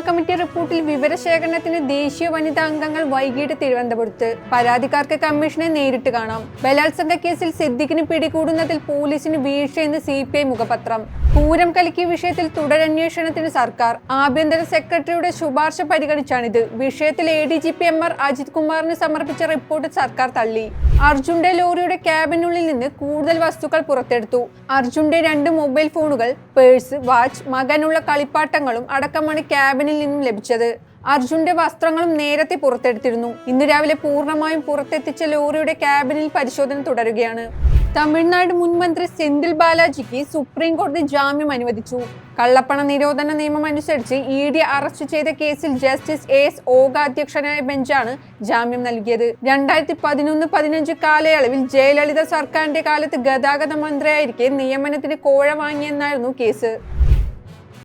Committee റിപ്പോർട്ടിൽ വിവരശേഖരണത്തിന് ദേശീയ വനിതാ അംഗങ്ങൾ വൈകിട്ട് തിരുവനന്തപുരത്ത്. പരാതിക്കാർക്ക് കമ്മീഷനെ നേരിട്ട് കാണാം. ബലാത്സംഗ കേസിൽ സിദ്ദിഖിന് പിടികൂടുന്നതിൽ പോലീസിന് വീഴ്ചയെന്ന് CPI മുഖപത്രം. പൂരം കലക്കിയ വിഷയത്തിൽ തുടരന്വേഷണത്തിന് സർക്കാർ. ആഭ്യന്തര സെക്രട്ടറിയുടെ ശുപാർശ പരിഗണിച്ചാണിത്. വിഷയത്തിൽ ADGP MR അജിത് കുമാറിന് സമർപ്പിച്ച റിപ്പോർട്ട് സർക്കാർ തള്ളി. അർജുന്റെ ലോറിയുടെ ക്യാബിനുള്ളിൽ നിന്ന് കൂടുതൽ വസ്തുക്കൾ പുറത്തെടുത്തു. അർജുന്റെ 2 മൊബൈൽ ഫോണുകൾ, പേഴ്സ്, വാച്ച്, മകനുള്ള കളിപ്പാട്ടങ്ങളും അടക്കമാണ് ക്യാബിനിൽ നിന്നും ലഭിച്ചത്. അർജുന്റെ വസ്ത്രങ്ങളും നേരത്തെ പുറത്തെടുത്തിരുന്നു. ഇന്ന് രാവിലെ പൂർണ്ണമായും പുറത്തെത്തിച്ച ലോറിയുടെ ക്യാബിനിൽ പരിശോധന തുടരുകയാണ്. തമിഴ്നാട് മുൻ മന്ത്രി സെന്തിൽ ബാലാജിക്ക് സുപ്രീം കോടതി ജാമ്യം അനുവദിച്ചു. കള്ളപ്പണ നിരോധന നിയമം അനുസരിച്ച് ED അറസ്റ്റ് ചെയ്ത കേസിൽ ജസ്റ്റിസ് AS ഓഗ അധ്യക്ഷനായ ബെഞ്ചാണ് ജാമ്യം നൽകിയത്. 2011-15 കാലയളവിൽ ജയലളിത സർക്കാരിന്റെ കാലത്ത് ഗതാഗത മന്ത്രിയായിരിക്കെ നിയമനത്തിന് കോഴ വാങ്ങിയെന്നായിരുന്നു കേസ്.